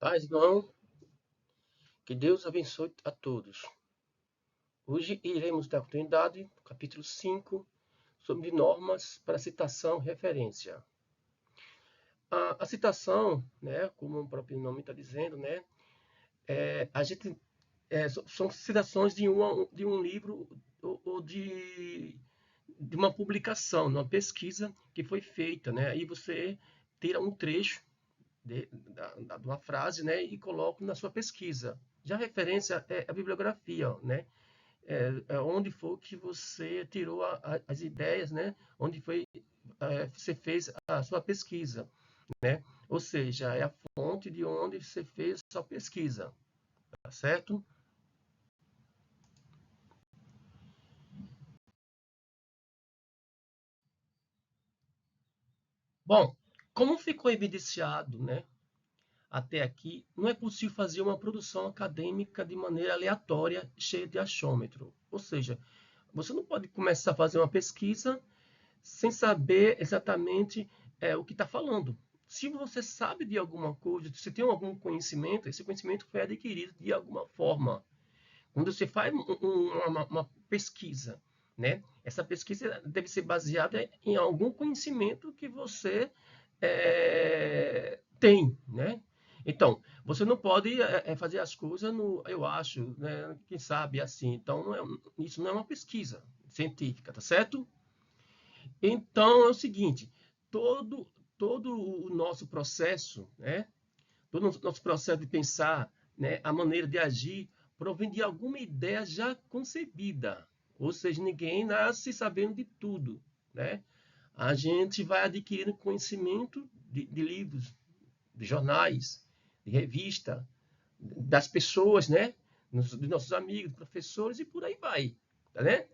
Paz, irmão, que Deus abençoe a todos. Hoje iremos dar continuidade no capítulo 5 sobre normas para citação e referência. A citação, né, como o próprio nome está dizendo, né, são citações de um livro ou de uma publicação, de uma pesquisa que foi feita, né? Aí você tira um trecho de uma frase, né, e coloca na sua pesquisa. Já a referência é a bibliografia, né? Onde foi que você tirou as ideias, né? Onde foi você fez a sua pesquisa, né? Ou seja, é a fonte de onde você fez a sua pesquisa, tá certo? Bom, como ficou evidenciado, né? Até aqui, não é possível fazer uma produção acadêmica de maneira aleatória, cheia de achômetro. Ou seja, você não pode começar a fazer uma pesquisa sem saber exatamente o que está falando. Se você sabe de alguma coisa, se tem algum conhecimento, esse conhecimento foi adquirido de alguma forma. Quando você faz uma pesquisa, né? Essa pesquisa deve ser baseada em algum conhecimento que você tem, né? Então, você não pode fazer as coisas no, eu acho, né? Quem sabe assim. Então, isso não é uma pesquisa científica, tá certo? Então é o seguinte, todo, todo o nosso processo, né? Todo o nosso processo de pensar, né? A maneira de agir, provém de alguma ideia já concebida. Ou seja, ninguém nasce sabendo de tudo, né? A gente vai adquirindo conhecimento de livros, de jornais, de revista, das pessoas, né? Dos nossos amigos, professores e por aí vai, tá, né?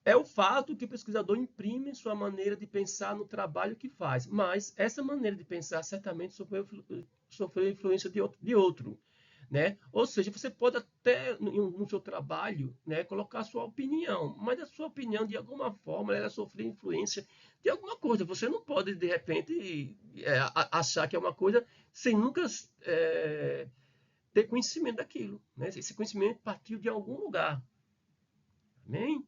É o fato que o pesquisador imprime sua maneira de pensar no trabalho que faz, mas essa maneira de pensar certamente sofreu influência de outro, né? Ou seja, você pode até no seu trabalho, né, colocar a sua opinião, mas a sua opinião de alguma forma ela sofreu influência de alguma coisa. Você não pode de repente achar que é uma coisa sem nunca ter conhecimento daquilo, né? Esse conhecimento partiu de algum lugar, amém?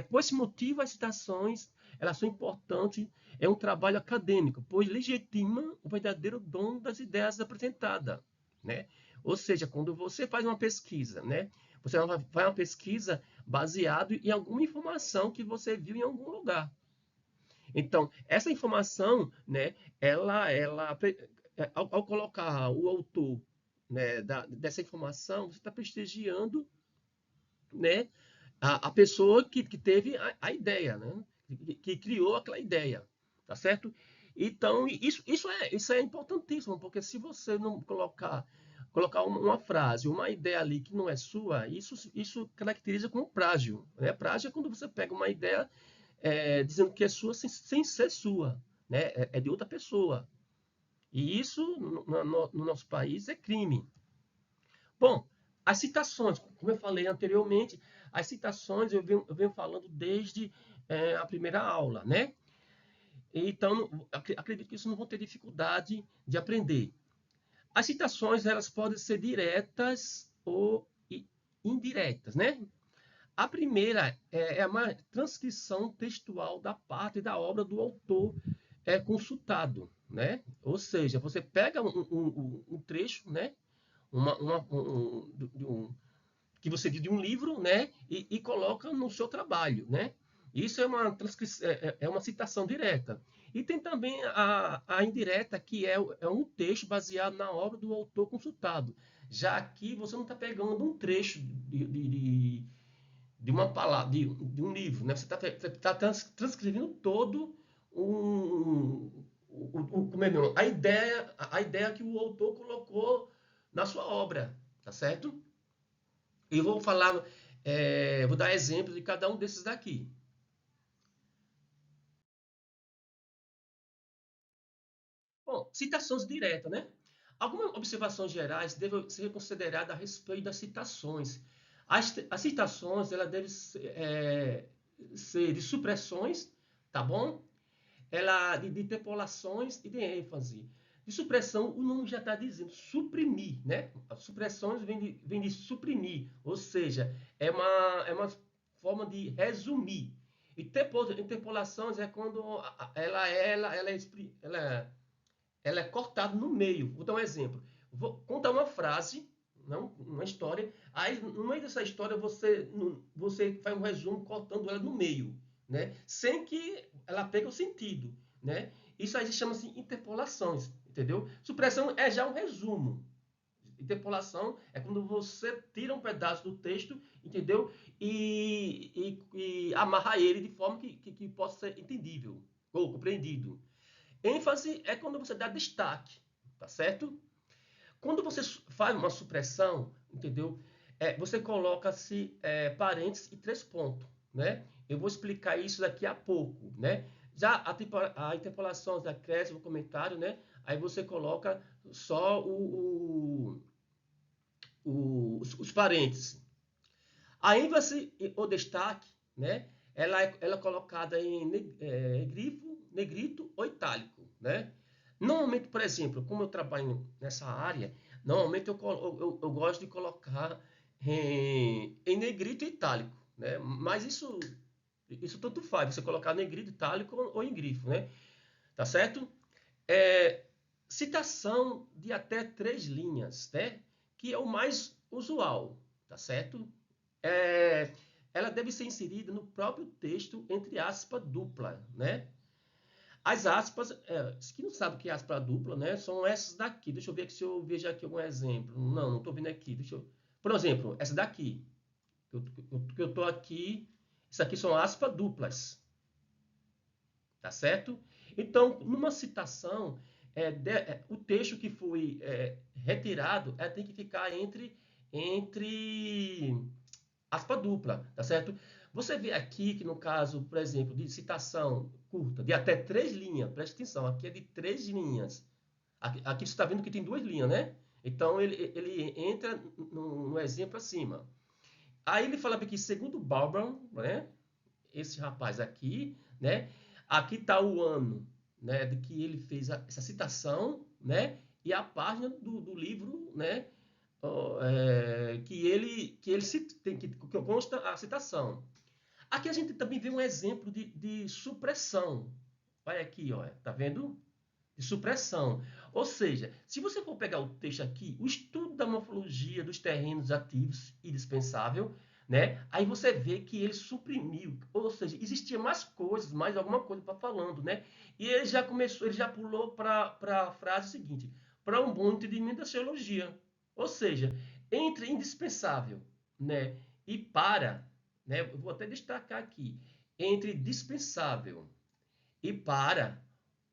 Por esse motivo, as citações elas são importantes, é um trabalho acadêmico, pois legitima o verdadeiro dono das ideias apresentadas, né? Ou seja, quando você faz uma pesquisa, né? Você faz uma pesquisa baseado em alguma informação que você viu em algum lugar. Então, essa informação, né? Ao colocar o autor, né, dessa informação, você está prestigiando, né, a pessoa que teve a ideia, né? Que criou aquela ideia, tá certo? Então, isso é importantíssimo, porque se você não colocar uma frase, uma ideia ali que não é sua, isso caracteriza como plágio, né? Plágio é quando você pega uma ideia dizendo que é sua sem ser sua, né? É de outra pessoa. E isso, no nosso país, é crime. Bom, as citações, como eu falei anteriormente, as citações eu venho falando desde a primeira aula, né? Então, acredito que isso não vão ter dificuldade de aprender. As citações, elas podem ser diretas ou indiretas, né? A primeira é uma transcrição textual da parte da obra do autor consultado, né? Ou seja, você pega um trecho, né? Que você viu de um livro, né, e coloca no seu trabalho, né? Isso é uma citação direta. E tem também a indireta, que é um texto baseado na obra do autor consultado. Já aqui você não está pegando um trecho de uma palavra, de um livro, né? Você está transcrevendo todo como é mesmo? A ideia que o autor colocou na sua obra, tá certo? E vou falar, vou dar exemplos de cada um desses daqui. Bom, citações diretas, né? Algumas observações gerais devem ser consideradas a respeito das citações. As citações ela devem ser de supressões, tá bom? De interpolações e de ênfase. De supressão, o nome já está dizendo, suprimir, né? As supressões vem de suprimir, ou seja, é uma forma de resumir. Interpolações é quando ela é cortada no meio. Vou dar um exemplo. Vou contar uma frase, não, uma história. Aí, no meio dessa história, você faz um resumo cortando ela no meio, né? Sem que ela pegue o sentido, né? Isso aí chama-se interpolações, entendeu? Supressão é já um resumo. Interpolação é quando você tira um pedaço do texto, entendeu? E amarra ele de forma que possa ser entendível ou compreendido. ênfase é quando você dá destaque, tá certo? Quando você faz uma supressão, entendeu? Você coloca-se parênteses e três pontos, né? Eu vou explicar isso daqui a pouco, né? Já a interpolação, acréscimo, o comentário, né? Aí você coloca só os parênteses. A ênfase ou destaque, né? Ela é colocada em grifo, negrito ou itálico, né? Normalmente, por exemplo, como eu trabalho nessa área, normalmente eu gosto de colocar em negrito e itálico, né? Mas isso tanto faz, você colocar negrito, itálico ou em grifo, né? Tá certo? É, citação de até 3 linhas, né? Que é o mais usual, tá certo? É, ela deve ser inserida no próprio texto entre aspas dupla, né? As aspas, que não sabe o que é aspa dupla, né? São essas daqui. Deixa eu ver aqui se eu vejo aqui algum exemplo. Não estou vendo aqui. Por exemplo, essa daqui. Que eu estou aqui. Isso aqui são aspas duplas. Tá certo? Então, numa citação, o texto que foi retirado tem que ficar entre aspa dupla, tá certo? Você vê aqui que no caso, por exemplo, de citação curta, de até 3 linhas, preste atenção, aqui é de 3 linhas. Aqui você está vendo que tem 2 linhas, né? Então ele entra no exemplo acima. Aí ele fala aqui, segundo Bauman, né? Esse rapaz aqui, né? Aqui está o ano, né? De que ele fez essa citação, né? E a página do livro, né? Que consta a citação. Aqui a gente também vê um exemplo de supressão. Olha aqui, olha, tá vendo? De supressão. Ou seja, se você for pegar o texto aqui, o estudo da morfologia dos terrenos ativos e dispensável, né? Aí você vê que ele suprimiu, ou seja, existia mais coisas, mais alguma coisa para falando, né? E ele já pulou para a frase seguinte: para um bom entendimento da geologia. Ou seja, entre indispensável, né, e para, né, eu vou até destacar aqui, entre dispensável e para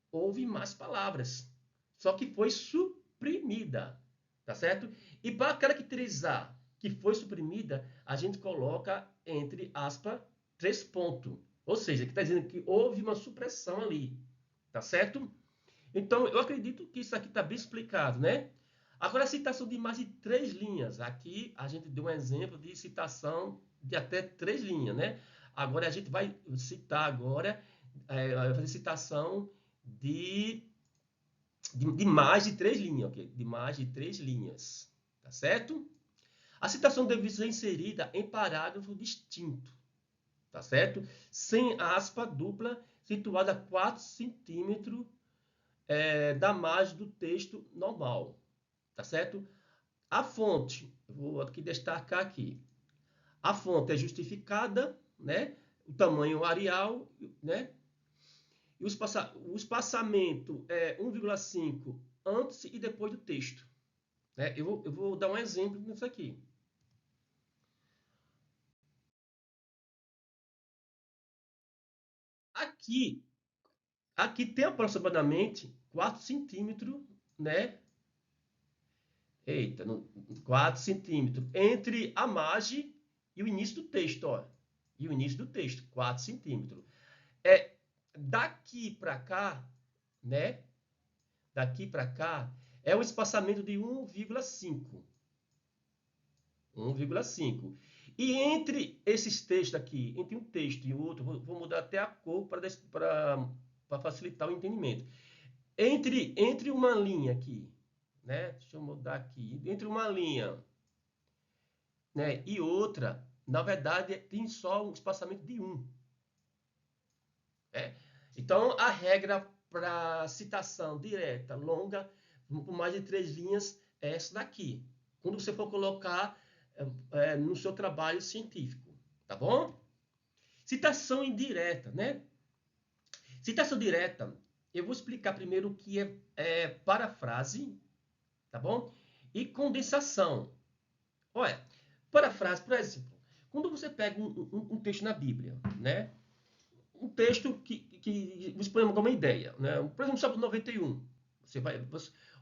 houve mais palavras, só que foi suprimida, tá certo? E para caracterizar que foi suprimida, a gente coloca entre aspas 3 pontos, ou seja, que está dizendo que houve uma supressão ali, tá certo? Então, eu acredito que isso aqui está bem explicado, né? Agora, a citação de mais de 3 linhas. Aqui, a gente deu um exemplo de citação de até 3 linhas, né? Agora, a gente vai citar agora, vai fazer citação de, de mais de 3 linhas, ok? De mais de 3 linhas, tá certo? A citação deve ser inserida em parágrafo distinto, tá certo? Sem aspa dupla, situada a 4 centímetros da margem do texto normal, tá certo? A fonte, vou aqui destacar aqui, a fonte é justificada, né? O tamanho Arial, né? E o espaçamento é 1,5 antes e depois do texto, né? Eu vou dar um exemplo nisso aqui. Aqui, aqui tem aproximadamente 4 centímetros, né? Eita, 4 centímetros entre a margem e o início do texto, ó. E o início do texto, 4 centímetros. É, daqui para cá, né? Daqui para cá é um espaçamento de 1,5. 1,5. E entre esses textos aqui, entre um texto e outro, vou mudar até a cor para facilitar o entendimento. Entre uma linha aqui, né? Deixa eu mudar aqui. Entre uma linha, né, e outra, na verdade, tem só um espaçamento de 1. Né? Então, a regra para citação direta, longa, com mais de 3 linhas, é essa daqui. Quando você for colocar no seu trabalho científico, tá bom? Citação indireta, né? Citação direta, eu vou explicar primeiro o que é parafrase, tá bom? E condensação. Olha, parafrase, por exemplo, quando você pega um texto na Bíblia, né? Um texto que expõe uma ideia, né? Por exemplo, Salmo 91.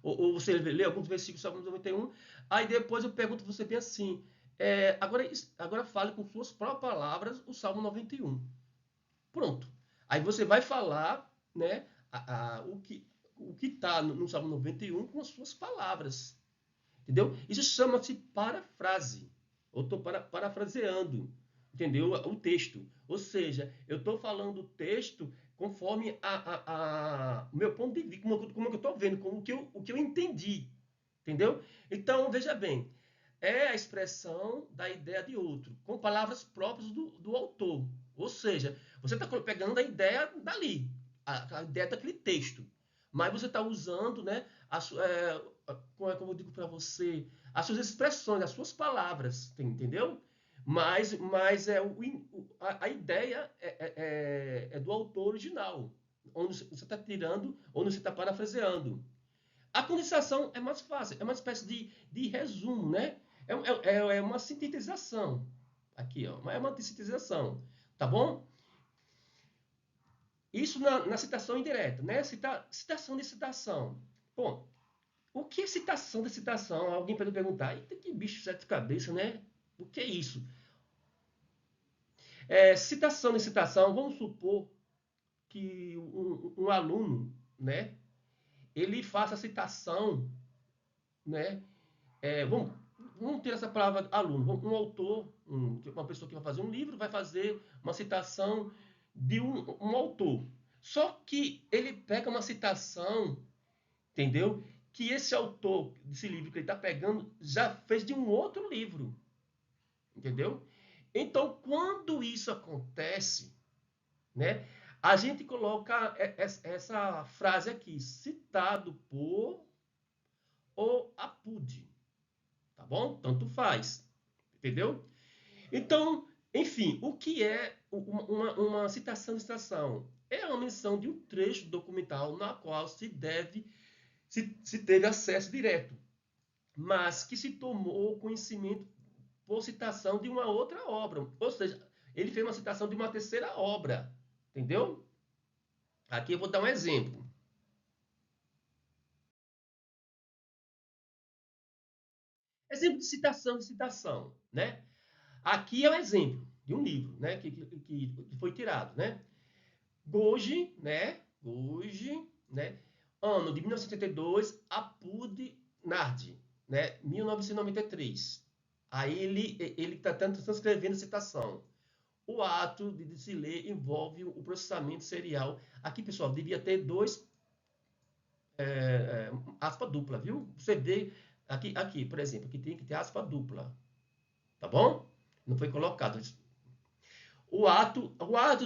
Ou você lê alguns versículos do Salmo 91, aí depois eu pergunto você bem assim, agora fale com suas próprias palavras o Salmo 91. Pronto. Aí você vai falar, né, o que está no Salmo 91 com as suas palavras. Entendeu? Isso chama-se parafrase. Eu estou parafraseando, entendeu? O texto. Ou seja, eu estou falando o texto conforme o meu ponto de vista, como eu estou vendo, como o que eu entendi. Entendeu? Então, veja bem, é a expressão da ideia de outro, com palavras próprias do autor. Ou seja, você está pegando a ideia dali, a ideia daquele texto, mas você está usando, né, como eu digo para você, as suas expressões, as suas palavras, entendeu? Mas a ideia é do autor original, onde você está tirando, onde você está parafraseando. A condensação é mais fácil, é uma espécie de resumo, né? É uma sintetização. Aqui, ó, é uma sintetização, tá bom? Isso na citação indireta, né? Citação de citação. Bom, o que é citação de citação? Alguém pode perguntar, eita, que bicho sete cabeça, né? O que é isso? Citação de citação, vamos supor que um aluno, né? Ele faça a citação, né? Vamos ter essa palavra aluno. Um autor, uma pessoa que vai fazer um livro, vai fazer uma citação de um autor. Só que ele pega uma citação, entendeu? Que esse autor desse livro que ele está pegando já fez de um outro livro, entendeu? Então, quando isso acontece, né? A gente coloca essa frase aqui, citado por ou apude, tá bom? Tanto faz, entendeu? Então, enfim, o que é uma citação de citação? É uma menção de um trecho documental na qual se teve acesso direto, mas que se tomou conhecimento por citação de uma outra obra. Ou seja, ele fez uma citação de uma terceira obra, entendeu? Aqui eu vou dar um exemplo. Exemplo de citação, né? Aqui é um exemplo de um livro, né, que foi tirado, né? Gouge, né? Gouge, né? Ano de 1972, Apud Nardi, né? 1993. Aí ele está transcrevendo a citação. O ato de se ler envolve o processamento serial. Aqui, pessoal, devia ter dois aspa dupla, viu? Você vê aqui, por exemplo, aqui tem que ter aspa dupla, tá bom? Não foi colocado. O ato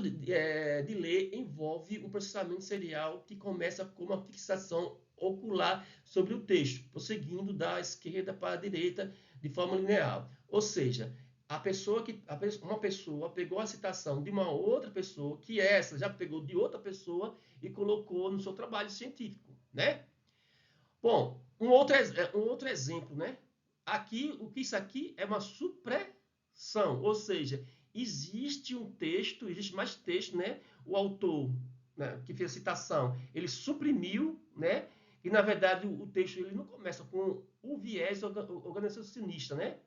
de ler envolve um processamento serial que começa com uma fixação ocular sobre o texto, prosseguindo da esquerda para a direita de forma linear. Ou seja, uma pessoa pegou a citação de uma outra pessoa, que essa já pegou de outra pessoa e colocou no seu trabalho científico, né? Bom, um outro exemplo, né? Aqui, o que isso aqui é uma supressão, ou seja, existe mais texto, né? O autor, né, que fez a citação, ele suprimiu, né? E na verdade o texto ele não começa com o viés organizacionista, né?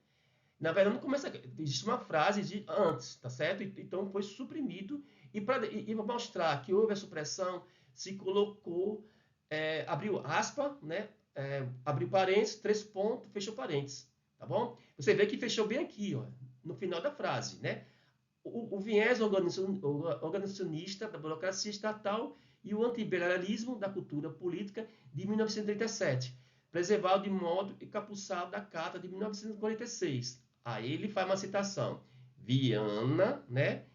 Na verdade não começa, existe uma frase antes, tá certo? Então foi suprimido e para mostrar que houve a supressão, se colocou, abriu aspa, né? Abriu parênteses, 3 pontos, fechou parênteses, tá bom? Você vê que fechou bem aqui, ó, no final da frase, né? O viés organizacionista da burocracia estatal e o anti-imperialismo da cultura política de 1937, preservado de modo encapuçado da Carta de 1946. Aí ele faz uma citação. Viana, né?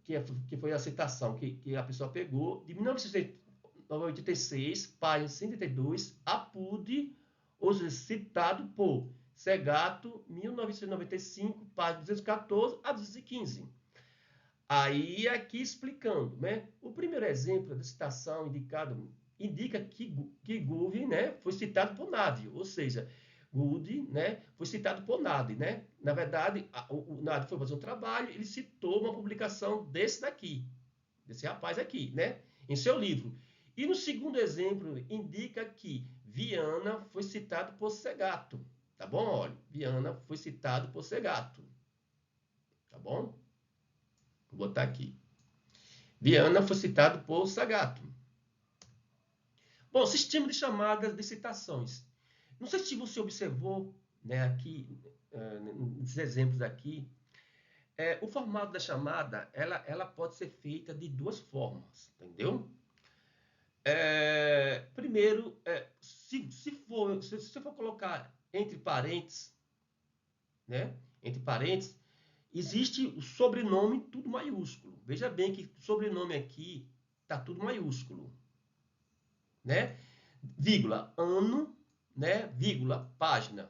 Que foi a citação que a pessoa pegou, de 1986, página 132, Apude, hoje citado por Segato, 1995, página 214 a 215. Aí, aqui explicando, né? O primeiro exemplo da citação indicado indica que Gould, né, foi citado por Nadi, ou seja, Gould, né, foi citado por Nadi, né? Na verdade, o Nadi foi fazer um trabalho, ele citou uma publicação desse daqui, desse rapaz aqui, né, em seu livro. E no segundo exemplo, indica que Viana foi citado por Segato, tá bom? Olha, Viana foi citado por Segato, tá bom? Vou botar aqui. Viana foi citado por Segato. Bom, sistema de chamadas de citações. Não sei se você observou, né, aqui, nesses exemplos aqui, o formato da chamada, ela pode ser feita de duas formas, entendeu? Primeiro, se você for colocar entre parênteses, né, entre parênteses, existe o sobrenome tudo maiúsculo. Veja bem que o sobrenome aqui está tudo maiúsculo, né? Vírgula, ano, né? Vírgula, página.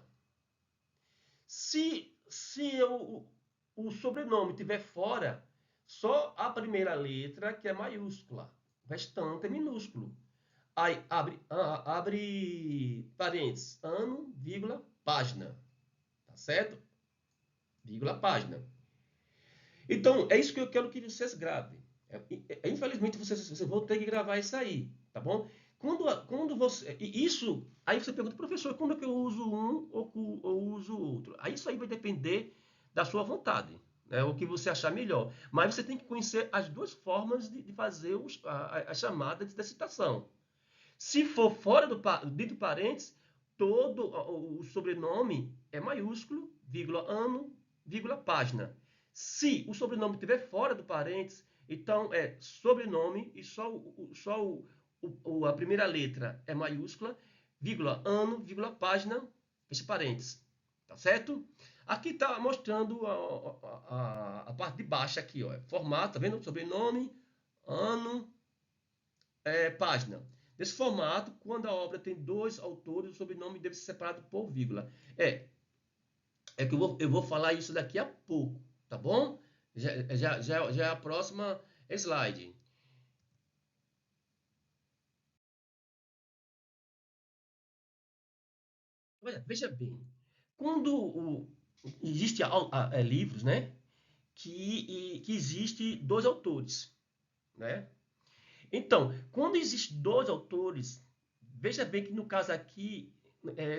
Se o sobrenome estiver fora, só a primeira letra que é maiúscula, o restante é minúsculo. Aí abre parênteses, ano, vírgula, página, tá certo? Vírgula, página. Então, é isso que eu quero que vocês gravem. Infelizmente, vocês vão ter que gravar isso aí, tá bom? Quando você. Isso. Aí você pergunta, professor, como é que eu uso um ou uso outro? Aí isso aí vai depender da sua vontade, né? O que você achar melhor. Mas você tem que conhecer as duas formas de fazer a chamada de citação. Se for fora dentro do parênteses, todo o sobrenome é maiúsculo, vírgula, ano, vírgula, página. Se o sobrenome estiver fora do parênteses, então é sobrenome e só a primeira letra é maiúscula, vírgula, ano, vírgula, página, fecha parênteses. Tá certo? Aqui está mostrando a parte de baixo aqui, ó. Formato, tá vendo? Sobrenome, ano, página. Nesse formato, quando a obra tem dois autores, o sobrenome deve ser separado por vírgula. É que eu vou falar isso daqui a pouco, tá bom? Já é a próxima slide. Veja bem, quando existe livros, né, que existe dois autores, né? Então, quando existe dois autores, veja bem que no caso aqui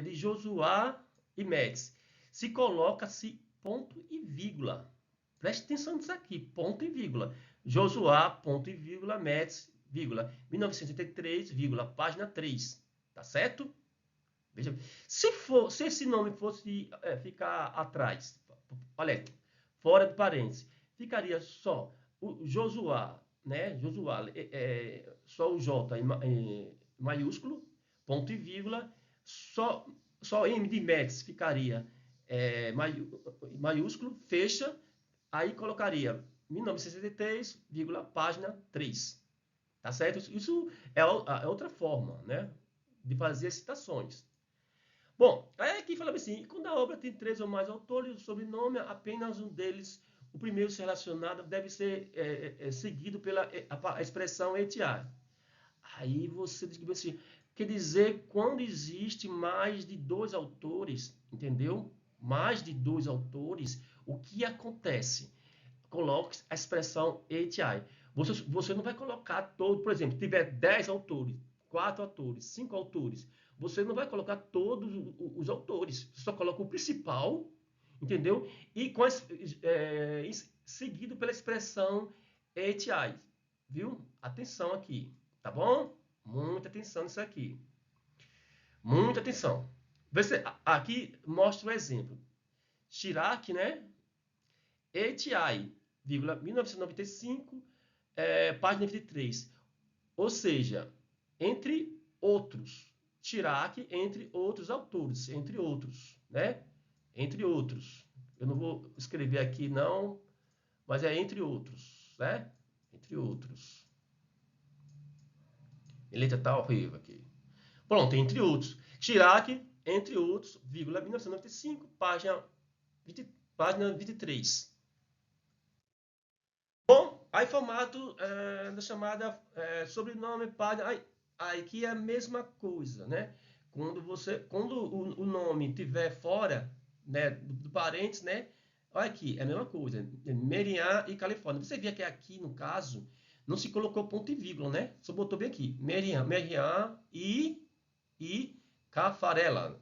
de Josuá e Médici, se coloca-se ponto e vírgula. Preste atenção nisso aqui, ponto e vírgula. Josuá, ponto e vírgula, Médici, vírgula, 1983, vírgula, página 3. Tá certo? Veja, se esse nome fosse ficar atrás, olha, fora de parênteses, ficaria só o Josuá, né? Josuá, só o J em maiúsculo, ponto e vírgula, só M de Médici ficaria maiúsculo, fecha, aí colocaria 1963, vírgula, página 3. Tá certo? Isso é outra forma, né, de fazer citações. Bom, aí aqui fala assim, quando a obra tem três ou mais autores, o sobrenome, apenas um deles, o primeiro se relacionado, deve ser seguido pela a expressão etiar. Aí você diz assim, quer dizer, quando existe mais de dois autores, entendeu? Mais de dois autores, o que acontece? Coloque a expressão etiar. Você não vai colocar todo, por exemplo, se tiver 10 autores, 4 autores, 5 autores, você não vai colocar todos os autores, você só coloca o principal, entendeu? E seguido pela expressão etiai, viu? Atenção aqui, tá bom? Muita atenção nisso aqui. Muita atenção. Aqui mostra o exemplo. Chirac, né? Etiai, 1995, página 23. Ou seja, entre outros. Chirac, entre outros autores, entre outros, né? Entre outros. Eu não vou escrever aqui, não, mas é entre outros, né? Entre outros. A letra tá horrível aqui. Pronto, entre outros. Chirac, entre outros, vírgula, 1995, página 23. Bom, aí formato da chamada sobrenome, página, aí que é a mesma coisa, né? Quando o nome tiver fora, né, do parênteses, né? Olha aqui, é a mesma coisa. Merian e Califórnia. Você vê que aqui, no caso, não se colocou ponto e vírgula, né? Só botou bem aqui. Merian e Cafarella.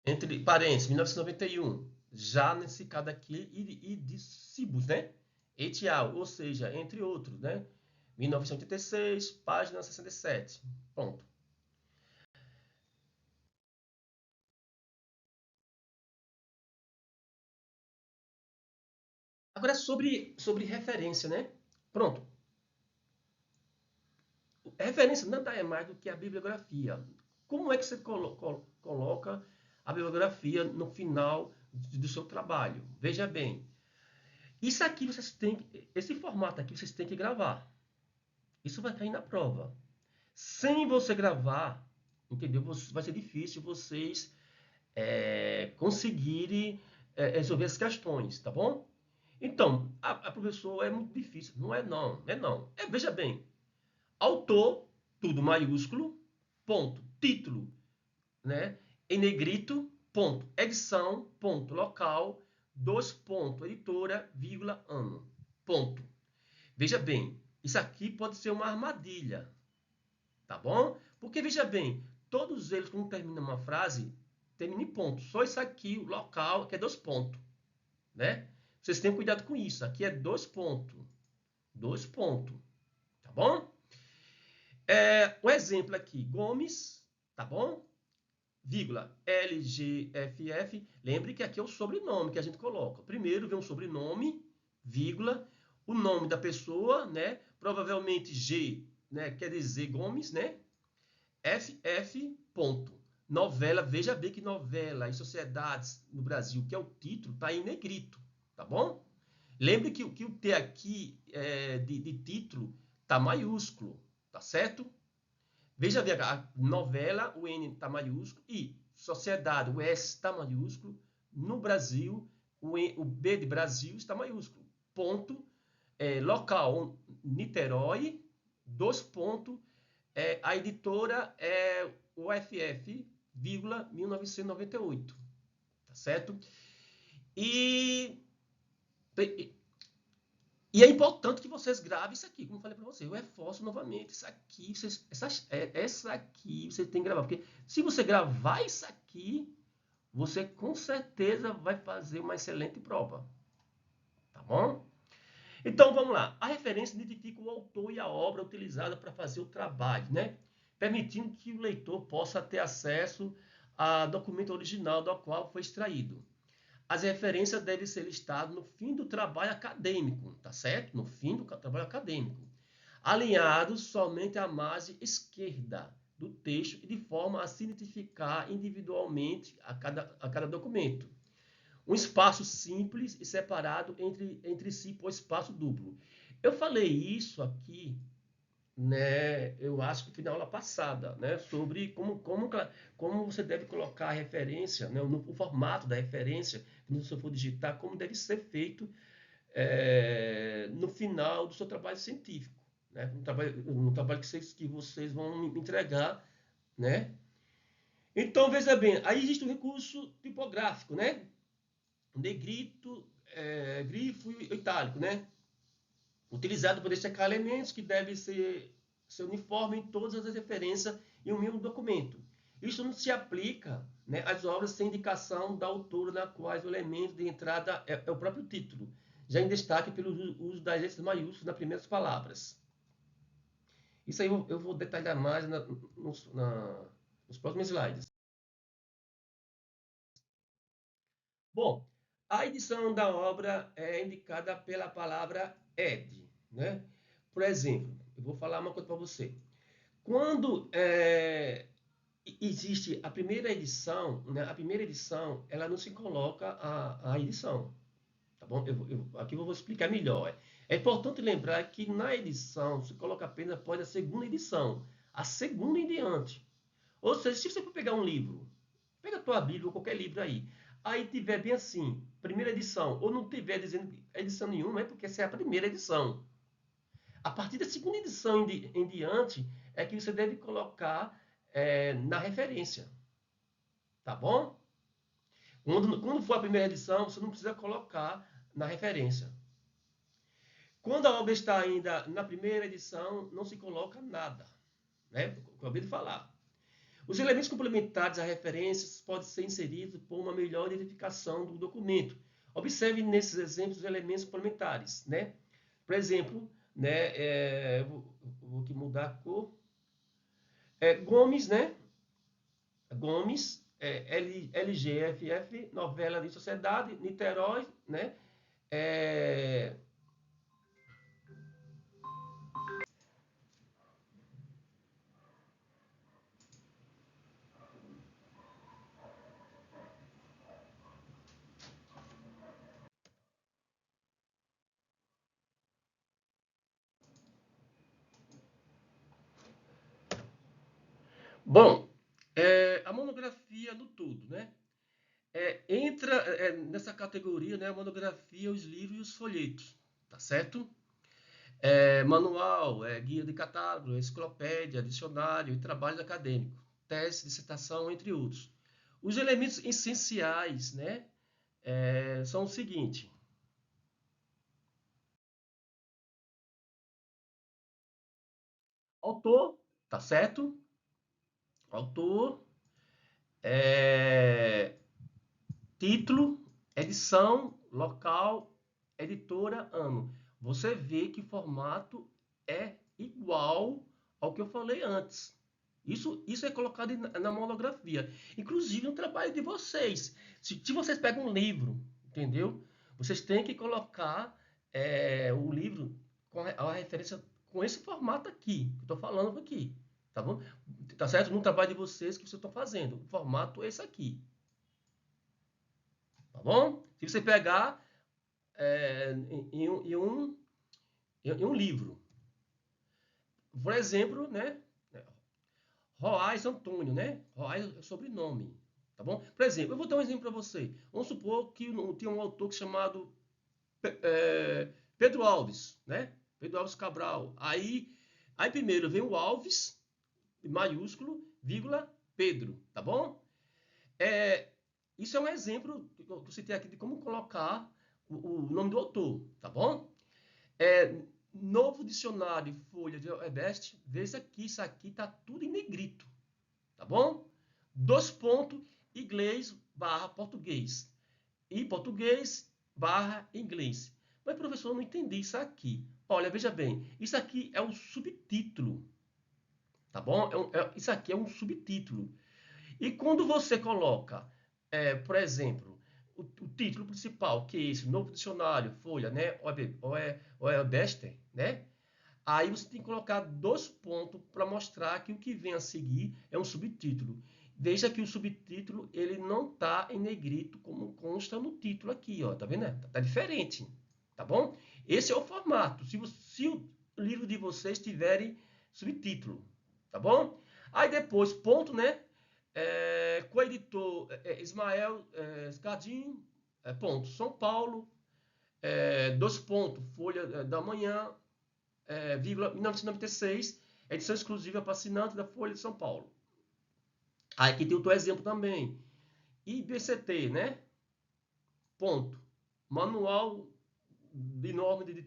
Entre parênteses, 1991. Já nesse caso aqui, e de Cibus, né? Etial, ou seja, entre outros, né? 1986, página 67. Pronto. Agora, sobre referência, né? Pronto. Referência nada é mais do que a bibliografia. Como é que você coloca a bibliografia no final do seu trabalho? Veja bem, isso aqui vocês têm, esse formato aqui vocês têm que gravar. Isso vai cair na prova. Sem você gravar, entendeu? Vai ser difícil vocês conseguirem resolver as questões, tá bom? Então, a professora é muito difícil. Não é não, é não. Veja bem, autor, tudo maiúsculo, ponto, título, né? Em negrito, ponto, edição, ponto, local, dois pontos, editora, vírgula, ano, ponto. Veja bem, isso aqui pode ser uma armadilha, tá bom? Porque veja bem, todos eles, quando terminam uma frase, termina em ponto. Só isso aqui, o local, que é dois pontos, né? Vocês tenham cuidado com isso. Aqui é dois pontos. Dois pontos, tá bom? O exemplo aqui, Gomes, tá bom? Vírgula, LGFF. Lembre que aqui é o sobrenome que a gente coloca. Primeiro vem um sobrenome, vírgula, o nome da pessoa, né? Provavelmente G, né? Quer dizer Gomes, né? FF, ponto. Novela, veja bem que novela e sociedades no Brasil, que é o título, tá em negrito, tá bom? Lembre que o T aqui de título tá maiúsculo, tá certo? Veja bem, a novela, o N está maiúsculo, e sociedade, o S está maiúsculo. No Brasil, o B de Brasil está maiúsculo. Ponto, local, Niterói, dois pontos, a editora é o FF, vírgula, 1998, tá certo? E é importante que vocês gravem isso aqui, como eu falei para vocês. Eu reforço novamente, isso aqui, essa aqui você tem que gravar. Porque se você gravar isso aqui, você com certeza vai fazer uma excelente prova. Tá bom? Então vamos lá. A referência identifica o autor e a obra utilizada para fazer o trabalho, né? Permitindo que o leitor possa ter acesso ao documento original do qual foi extraído. As referências devem ser listadas no fim do trabalho acadêmico, tá certo? No fim do trabalho acadêmico. Alinhados somente à margem esquerda do texto e de forma a se identificar individualmente a cada documento. Um espaço simples e separado entre si por espaço duplo. Eu falei isso aqui, né, eu acho que foi na aula passada, né, sobre como você deve colocar a referência, né, o formato da referência, quando você for digitar, como deve ser feito no final do seu trabalho científico, né, no trabalho que vocês vão entregar, né. Então, veja bem, aí existe o recurso tipográfico, né, negrito, grifo e itálico, né, utilizado para destacar elementos que devem ser uniforme em todas as referências em um mesmo documento. Isso não se aplica, né, às obras sem indicação da autora, na quais o elemento de entrada é o próprio título, já em destaque pelo uso das letras maiúsculas nas primeiras palavras. Isso aí eu vou detalhar mais nos próximos slides. Bom, A edição da obra é indicada pela palavra ed, né? Por exemplo, eu vou falar uma coisa para você. Quando existe a primeira edição, né? A primeira edição, ela não se coloca a edição, tá bom? Aqui eu vou explicar melhor. É importante lembrar que na edição se coloca apenas após a segunda edição, a segunda em diante. Ou seja, se você for pegar um livro, pega a tua Bíblia ou qualquer livro aí tiver bem assim, primeira edição, ou não tiver dizendo edição nenhuma, é porque essa é a primeira edição. A partir da segunda edição em diante, é que você deve colocar na referência, tá bom? Quando for a primeira edição, você não precisa colocar na referência. Quando a obra está ainda na primeira edição, não se coloca nada, né? Eu acabei de falar. Os elementos complementares a referências podem ser inseridos por uma melhor identificação do documento. Observe nesses exemplos os elementos complementares, né? Por exemplo, né, vou aqui mudar a cor. Gomes, né? Gomes, LGFF, Novela de Sociedade, Niterói, né? É, Bom, a monografia do tudo, né? Entra nessa categoria, né? A monografia, os livros e os folhetos, tá certo? Manual, guia de catálogo, enciclopédia, dicionário e trabalho acadêmico, tese, dissertação, entre outros. Os elementos essenciais, né? São o seguinte: autor, tá certo? Autor, é, título, edição, local, editora, ano. Você vê que o formato é igual ao que eu falei antes. Isso é colocado na monografia. Inclusive no trabalho de vocês. Se vocês pegam um livro, entendeu? Vocês têm que colocar o livro com a referência com esse formato aqui, que eu estou falando aqui. Tá bom? Tá certo? No trabalho de vocês que vocês estão fazendo. O formato é esse aqui. Tá bom? Se você pegar em um livro, por exemplo, né? Roaz Antônio, né? Roaz é o sobrenome, tá bom? Por exemplo, eu vou dar um exemplo para você. Vamos supor que tem um autor chamado Pedro Alves, né? Pedro Alves Cabral. Aí primeiro vem o Alves, maiúsculo, vírgula, Pedro, tá bom? É, isso é um exemplo que eu citei aqui de como colocar o nome do autor, tá bom? Novo dicionário, folha de Webest, veja aqui, isso aqui tá tudo em negrito, tá bom? Dois pontos, inglês barra português. E português barra inglês. Mas, professor, eu não entendi isso aqui. Olha, veja bem, isso aqui é um subtítulo, tá bom? Isso aqui é um subtítulo. E quando você coloca, por exemplo, o título principal, que é esse, novo dicionário, folha, né? Ou é Dexter, né? Aí você tem que colocar dois pontos para mostrar que o que vem a seguir é um subtítulo. Veja que o subtítulo ele não está em negrito como consta no título aqui, ó, tá vendo? Tá diferente, tá bom? Esse é o formato. Se o livro de vocês tiverem subtítulo, tá bom? Aí depois, ponto, né? Coeditor Ismael Scardim, ponto, São Paulo, dois pontos, Folha da Manhã, vírgula, 1996, edição exclusiva para assinantes da Folha de São Paulo. Aí aqui tem outro exemplo também. IBCT, né? Ponto. Manual de norma de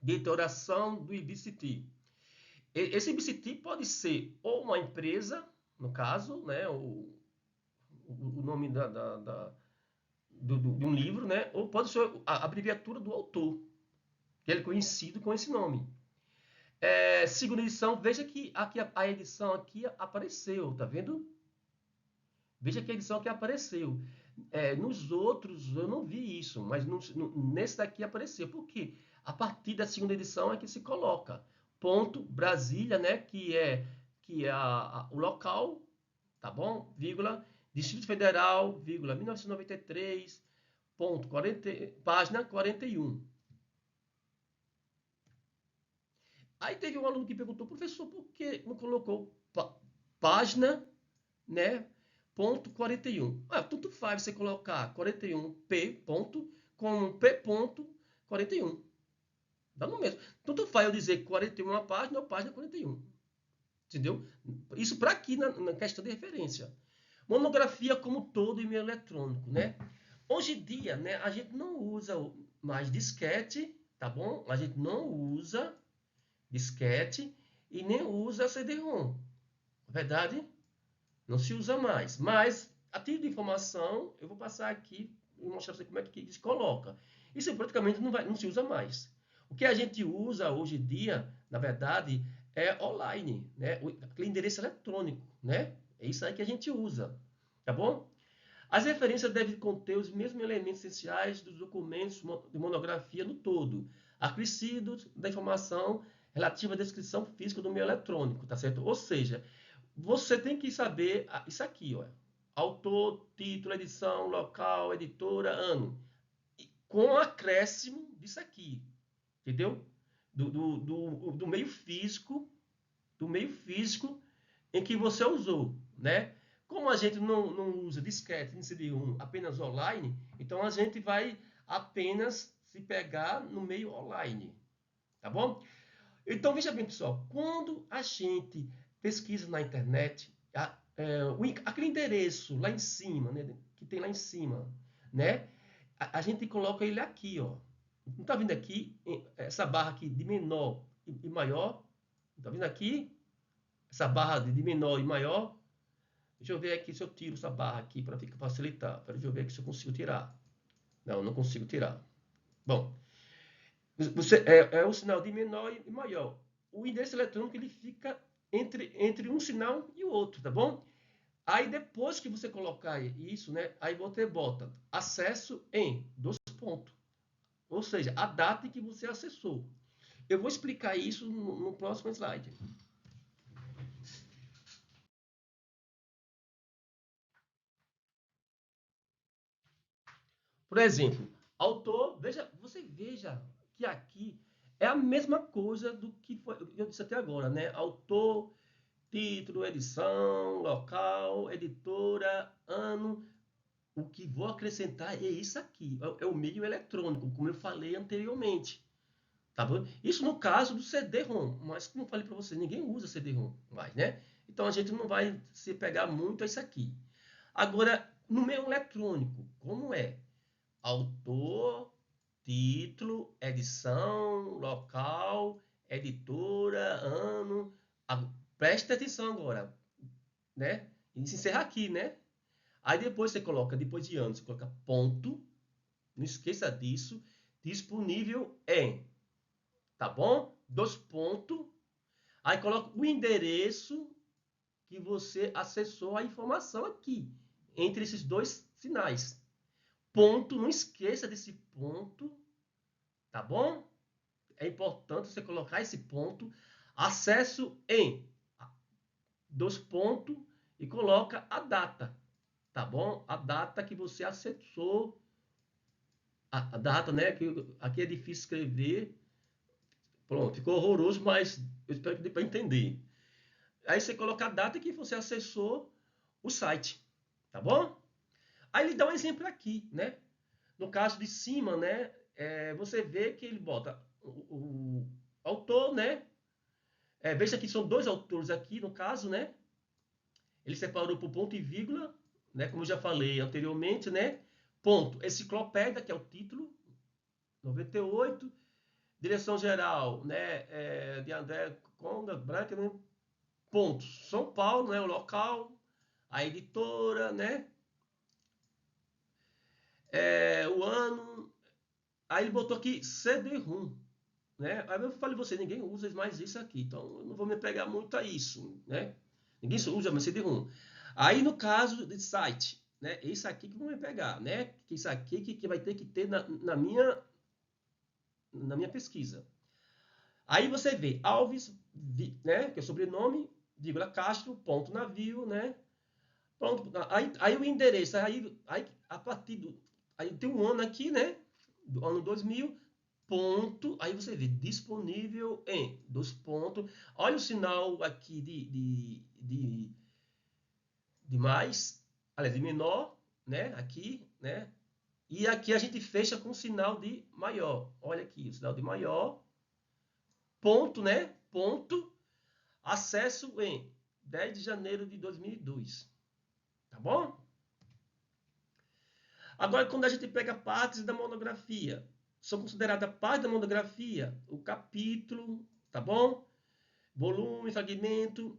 editoração do IBCT. Esse IBCT pode ser ou uma empresa, no caso, né? O nome de um livro, né? Ou pode ser a abreviatura do autor, que ele é conhecido com esse nome. Segunda edição, veja que aqui a edição aqui apareceu, tá vendo? Veja que a edição aqui apareceu. Nos outros eu não vi isso, mas nesse daqui apareceu. Por quê? A partir da segunda edição é que se coloca ponto Brasília, né, que é o local, tá bom? Vírgula, Distrito Federal, vírgula, 1993, ponto, 40, página 41. Aí teve um aluno que perguntou, professor, por que não colocou página, né, ponto 41? Tanto faz você colocar 41p ponto com p ponto 41. Dá no mesmo. Tanto faz eu dizer 41 a página ou página 41. Entendeu? Isso para aqui na questão de referência. Monografia como todo e-mail eletrônico, né? Hoje em dia, né, a gente não usa mais disquete, tá bom? A gente não usa disquete e nem usa CD-ROM. Verdade? Não se usa mais. Mas, a título de informação, eu vou passar aqui e mostrar para você como é que se coloca. Isso praticamente não se usa mais. O que a gente usa hoje em dia, na verdade, é online, né? Aquele endereço eletrônico, né? É isso aí que a gente usa, tá bom? As referências devem conter os mesmos elementos essenciais dos documentos de monografia no todo, acrescidos da informação relativa à descrição física do meio eletrônico, tá certo? Ou seja, você tem que saber isso aqui, ó. Autor, título, edição, local, editora, ano. Com acréscimo disso aqui, entendeu? Do meio físico em que você usou, né? Como a gente não usa disquete nem CD-ROM apenas online, então a gente vai apenas se pegar no meio online, tá bom? Então veja bem, pessoal, quando a gente pesquisa na internet, aquele endereço lá em cima, né, que tem lá em cima, né? A gente coloca ele aqui, ó. Não está vendo aqui essa barra aqui de menor e maior? Está vendo aqui? Essa barra de menor e maior? Deixa eu ver aqui se eu tiro essa barra aqui para facilitar. Deixa eu ver aqui se eu consigo tirar. Não consigo tirar. Bom, é o sinal de menor e maior. O endereço eletrônico ele fica entre um sinal e o outro, tá bom? Aí depois que você colocar isso, né? Aí você bota acesso em dois pontos. Ou seja, a data em que você acessou. Eu vou explicar isso no próximo slide. Por exemplo, autor, você veja que aqui é a mesma coisa do que eu disse até agora, né? Autor, título, edição, local, editora, ano. O que vou acrescentar é isso aqui, é o meio eletrônico, como eu falei anteriormente. Tá bom? Isso no caso do CD-ROM, mas como eu falei para você, ninguém usa CD-ROM mais, né? Então a gente não vai se pegar muito a isso aqui. Agora, no meio eletrônico, como é? Autor, título, edição, local, editora, ano. Preste atenção agora, né? E se encerra aqui, né? Aí depois você coloca, depois de ano, você coloca ponto. Não esqueça disso. Disponível em. Tá bom? Dois pontos. Aí coloca o endereço que você acessou a informação aqui. Entre esses dois sinais. Ponto, não esqueça desse ponto. Tá bom? É importante você colocar esse ponto. Acesso em. Dois pontos e coloca a data. Tá bom? A data que você acessou. A data, né? Que aqui é difícil escrever. Pronto, ficou horroroso, mas eu espero que dê para entender. Aí você coloca a data que você acessou o site. Tá bom? Aí ele dá um exemplo aqui, né? No caso de cima, né? Você vê que ele bota o autor, né? Veja que são dois autores aqui, no caso, né? Ele separou por ponto e vírgula, né? Como eu já falei anteriormente, né? Ponto, enciclopédia, que é o título, 98. Direção geral, né? De André Conga, Branca, né? Ponto, São Paulo, né? O local, a editora, né? O ano. Aí ele botou aqui CD-ROM, né? Aí eu falei você, ninguém usa mais isso aqui, então eu não vou me pegar muito a isso, né? Ninguém usa mais CD-ROM. Aí no caso de site, né? Isso aqui que vão pegar, né? Que isso aqui que vai ter que ter na minha pesquisa. Aí você vê Alves, né? Que é o sobrenome, vírgula Castro, ponto navio, né? Pronto. Aí o endereço, aí a partir do. Aí tem um ano aqui, né? Do ano 2000, ponto. Aí você vê disponível em dois pontos. Olha o sinal aqui de mais, aliás, de menor, né? Aqui, né? E aqui a gente fecha com o sinal de maior. Olha aqui, o sinal de maior, ponto, né? Ponto, acesso em 10 de janeiro de 2002. Tá bom? Agora, quando a gente pega partes da monografia, são consideradas parte da monografia o capítulo, tá bom? Volume, fragmento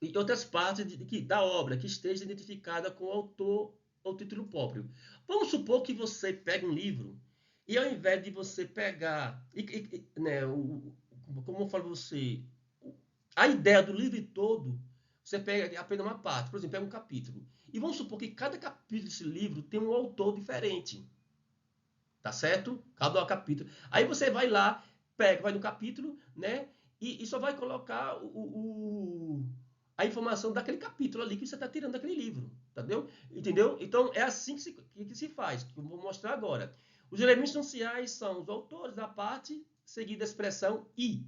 e outras partes da obra que esteja identificada com o autor ou título próprio. Vamos supor que você pega um livro e ao invés de você pegar, né, como eu falo você, a ideia do livro todo, você pega apenas uma parte, por exemplo, pega um capítulo. E vamos supor que cada capítulo desse livro tem um autor diferente. Tá certo? Cada capítulo. Aí você vai lá, pega, vai no capítulo, né? E só vai colocar a informação daquele capítulo ali que você está tirando daquele livro. Entendeu? Entendeu? Então é assim que se faz, que eu vou mostrar agora. Os elementos essenciais são os autores da parte, seguida da expressão i.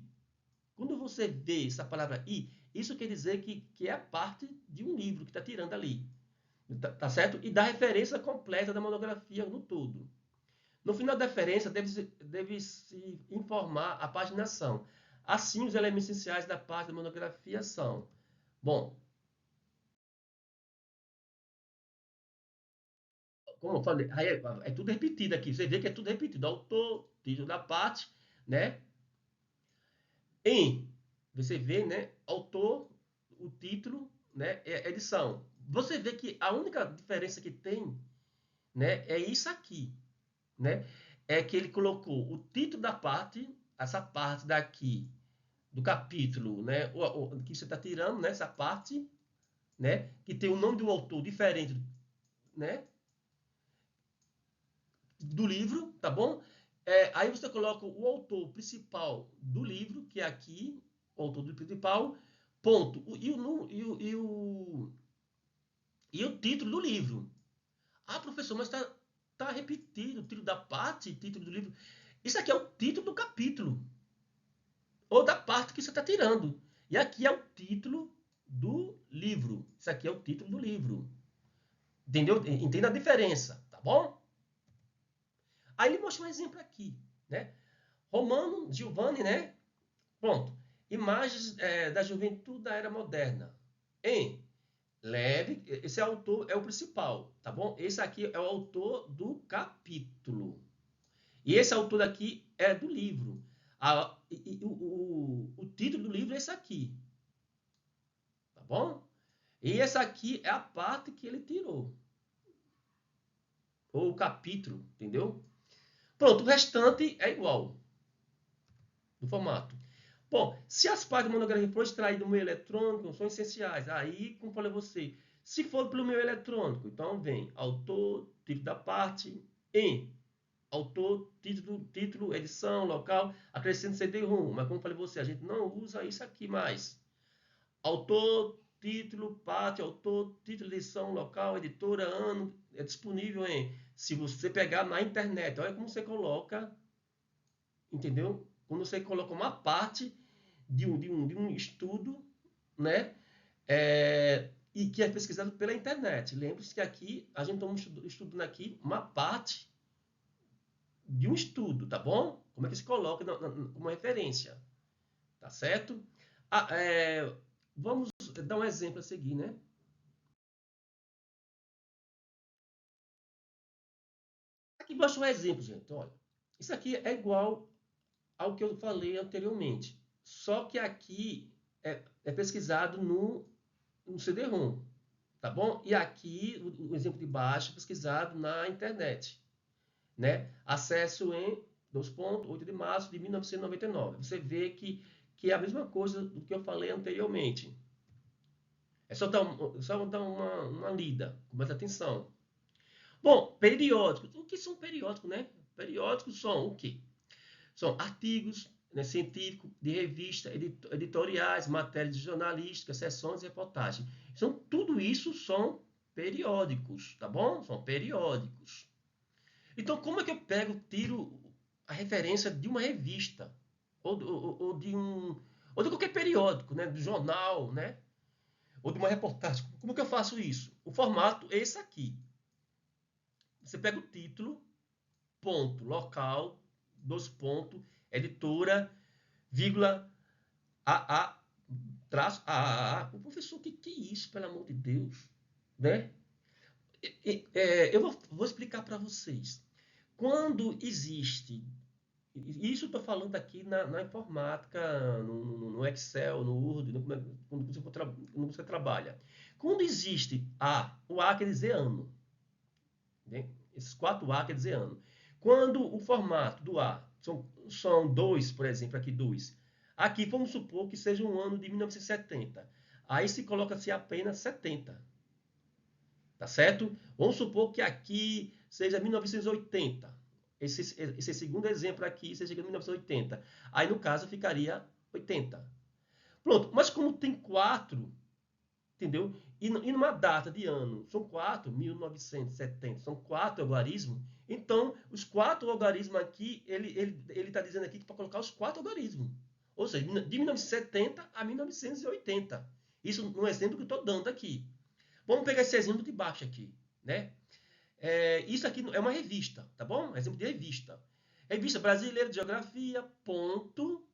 Quando você vê essa palavra i, isso quer dizer que é parte de um livro que está tirando ali. Tá certo? E dá referência completa da monografia no todo. No final da referência, deve-se informar a paginação. Assim, os elementos essenciais da parte da monografia são: bom, como eu falei, é tudo repetido aqui. Você vê que é tudo repetido. Autor, título da parte, né? Em, você vê, né? Autor, o título, né? Edição. Você vê que a única diferença que tem, né? É isso aqui, né? É que ele colocou o título da parte, essa parte daqui do capítulo, né? Que você está tirando, né? Essa parte, né? Que tem o nome do autor diferente, né? Do livro, tá bom? Aí você coloca o autor principal do livro, que é aqui, o autor do principal, ponto. E o título do livro. Ah, professor, mas tá repetido o título da parte, título do livro. Isso aqui é o título do capítulo. Ou da parte que você está tirando. E aqui é o título do livro. Isso aqui é o título do livro. Entendeu? Entenda a diferença, tá bom? Aí ele mostra um exemplo aqui, né? Romano Giovanni, né? Pronto. Imagens da juventude da era moderna. Em leve, esse autor é o principal, tá bom? Esse aqui é o autor do capítulo. E esse autor aqui é do livro. O título do livro é esse aqui, tá bom? E essa aqui é a parte que ele tirou. Ou o capítulo, entendeu? Pronto, o restante é igual no formato. Bom, se as partes da monografia for extraídas do meio eletrônico, são essenciais. Aí, como falei a você, se for pelo meio eletrônico, então vem autor, título da parte, em autor, título, edição, local, acrescente CD-ROM. Mas como falei a você, a gente não usa isso aqui mais. Autor, título, parte, autor, título, edição, local, editora, ano, é disponível se você pegar na internet. Olha como você coloca, entendeu? Quando você coloca uma parte de um estudo, né? E que é pesquisado pela internet. Lembre-se que aqui a gente está estudando aqui uma parte de um estudo, tá bom? Como é que se coloca como referência, tá certo? Ah, vamos dar um exemplo a seguir, né? Aqui mostra um exemplo, gente. Olha, isso aqui é igual ao que eu falei anteriormente, só que aqui é pesquisado no CD-ROM, tá bom? E aqui o exemplo de baixo é pesquisado na internet, né? Acesso em 8 de março de 1999. Você vê que é a mesma coisa do que eu falei anteriormente. É só dar uma lida, com mais atenção. Bom, periódicos. O que são periódicos, né? Periódicos são o quê? São artigos, né, científicos, de revista, editoriais, matérias jornalísticas, sessões e reportagens. Então, tudo isso são periódicos, tá bom? São periódicos. Então, como é que eu tiro a referência de uma revista? Ou ou de qualquer periódico, né? Do jornal, né? Ou de uma reportagem. Como que eu faço isso? O formato é esse aqui. Você pega o título, ponto, local, dois pontos, editora, vírgula, a, traço, a. O professor, o que é isso, pelo amor de Deus? Né? Eu vou explicar para vocês. Quando existe, isso eu estou falando aqui na informática, no Excel, no Word, quando você trabalha. Quando existe o A quer dizer ano. Né? Esses 4A quer dizer ano. Quando o formato do A são 2, por exemplo, aqui 2. Aqui vamos supor que seja um ano de 1970. Aí se coloca-se apenas 70. Tá certo? Vamos supor que aqui seja 1980. Esse segundo exemplo aqui seja 1980. Aí no caso ficaria 80. Pronto, mas como tem 4, entendeu? E numa data de ano, são 4, 1970, são 4 algarismos. Então, os 4 algarismos aqui, ele está dizendo aqui que para colocar os 4 algarismos. Ou seja, de 1970 a 1980. Isso no exemplo que eu estou dando aqui. Vamos pegar esse exemplo de baixo aqui, né? Isso aqui é uma revista, tá bom? Exemplo de revista. Revista Brasileira de Geografia, ponto,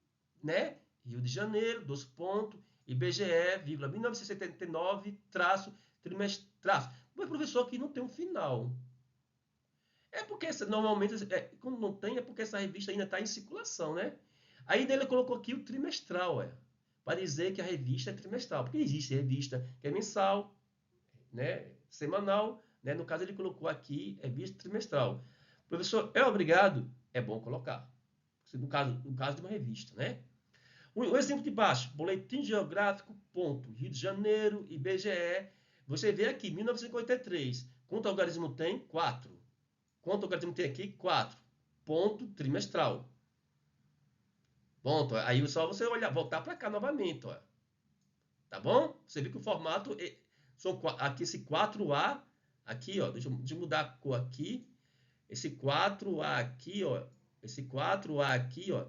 né? Rio de Janeiro, 2 pontos, IBGE, 1979, traço, trimestre, traço. Mas, professor, aqui não tem um final. É porque normalmente, quando não tem, é porque essa revista ainda está em circulação, né? Aí ele colocou aqui o trimestral, para dizer que a revista é trimestral. Porque existe revista que é mensal, né? Semanal, né? No caso ele colocou aqui revista trimestral. Professor, é obrigado? É bom colocar. No caso de uma revista, né? O exemplo de baixo, Boletim Geográfico, ponto, Rio de Janeiro, IBGE. Você vê aqui, 1953. Quanto algarismo tem? 4. Quanto algarismo tem aqui? 4. Ponto trimestral. Ponto. Aí só você olhar, voltar para cá novamente, ó. Tá bom? Você vê que o formato aqui esse 4A aqui, ó, deixa eu mudar a cor aqui. Esse 4A aqui, ó, esse 4A aqui, ó,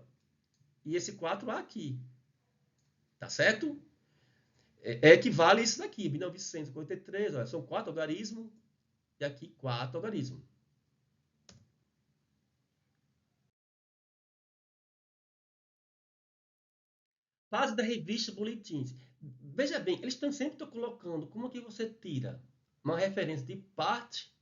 e esse 4A aqui. Tá certo? Equivale isso daqui, 1953, ó, são 4 algarismos e aqui 4 algarismos. Fase da revista Boletins. Veja bem, eles sempre colocando como que você tira uma referência de parte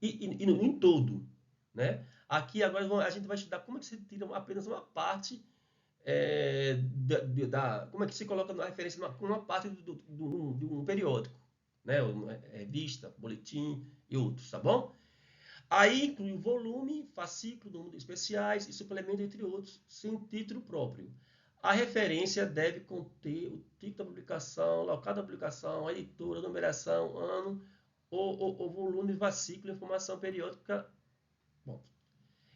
e em todo, né? Aqui agora a gente vai estudar como é que você tira apenas uma parte como é que se coloca na referência uma parte de um periódico, né? Uma revista, boletim e outros, tá bom? Aí inclui o volume, fascículo, número de especiais e suplemento, entre outros, sem título próprio. A referência deve conter o título da publicação, local da publicação, a editora, a numeração, ano, o volume, fascículo, informação periódica. Bom,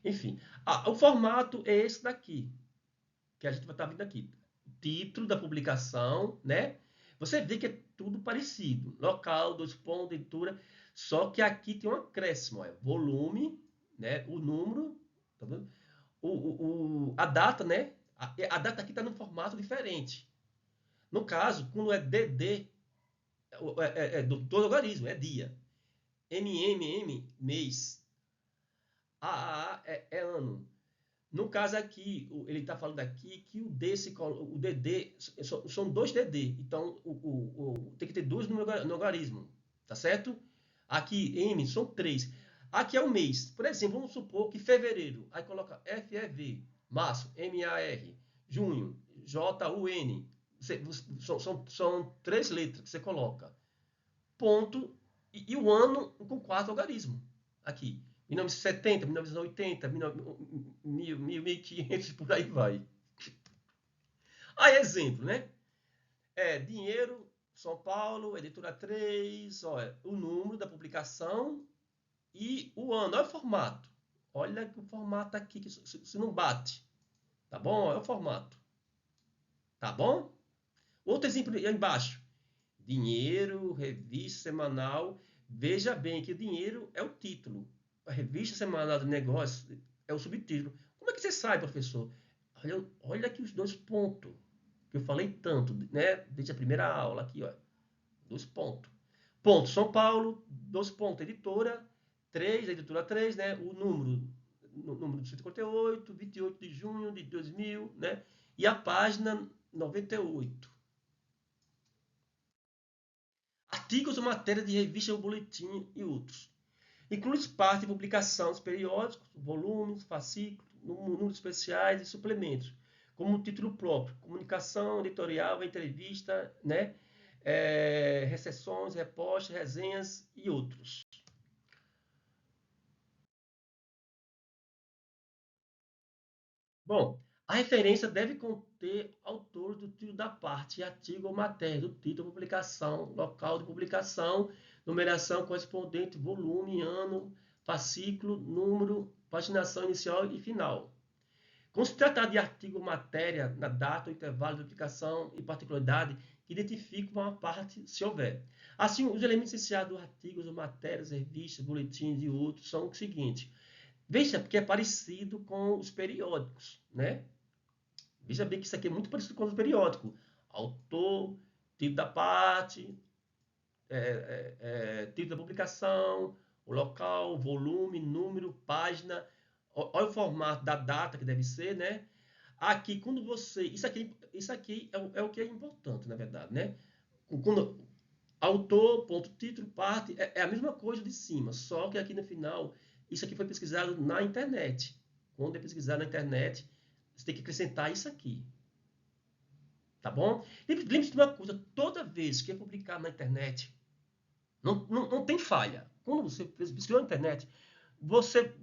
enfim, o formato é esse daqui, que a gente vai estar vendo aqui. Título da publicação, né? Você vê que é tudo parecido. Local, 2 pontos, editora. Só que aqui tem um acréscimo. Volume, né? O número, tá vendo? A data, né? A data aqui está num formato diferente. No caso, quando é DD, do logaritmo, é dia. mês. AAA é ano. No caso aqui, ele está falando aqui que o DD são 2 DD. Então, tem que ter 2 no logaritmo. Tá certo? Aqui, M, são 3. Aqui é o mês. Por exemplo, vamos supor que fevereiro. Aí coloca FEV. Março, MAR. Junho, JUN. São 3 letras que você coloca. Ponto. E o ano com 4 algarismos. Aqui. 1970, 1980, 1500, por aí vai. Aí, exemplo, né? Dinheiro, São Paulo, editora 3, olha, o número da publicação e o ano. Olha o formato. Olha que o formato aqui, que se não bate. Tá bom? Olha o formato. Tá bom? Outro exemplo aí embaixo. Dinheiro, revista semanal. Veja bem que o dinheiro é o título. A revista semanal de negócio é o subtítulo. Como é que você sabe, professor? Olha aqui os dois pontos que eu falei tanto, né? Desde a primeira aula aqui, ó. Dois pontos. Ponto São Paulo, dois pontos editora, 3, editora 3, né? O número de 158, 28 de junho de 2000, né? E a página 98. Artigos ou matéria de revista ou boletim e outros. Inclui parte de publicações periódicos, volumes, fascículos, números especiais e suplementos, como título próprio, comunicação editorial, entrevista, né? Recessões, repostos, resenhas e outros. Bom, a referência deve conter autor do título da parte, artigo ou matéria, do título, publicação, local de publicação, numeração correspondente, volume, ano, fascículo, número, paginação inicial e final. Quando se tratar de artigo ou matéria, na data, o intervalo de publicação e particularidade que identificam uma parte, se houver. Assim, os elementos essenciais dos artigos ou matérias, revistas, boletins e outros são os seguintes. Veja, porque é parecido com os periódicos, né? Veja bem que isso aqui é muito parecido com os periódicos. Autor, título da parte, título da publicação, o local, volume, número, página. Olha o formato da data que deve ser, né? Aqui, quando você... Isso aqui é o que é importante, na verdade, né? Quando, autor, ponto, título, parte, é a mesma coisa de cima, só que aqui no final, isso aqui foi pesquisado na internet. Quando é pesquisar na internet, você tem que acrescentar isso aqui. Tá bom? Lembre-se de uma coisa, toda vez que é publicar na internet, não tem falha. Quando você pesquisou na internet, você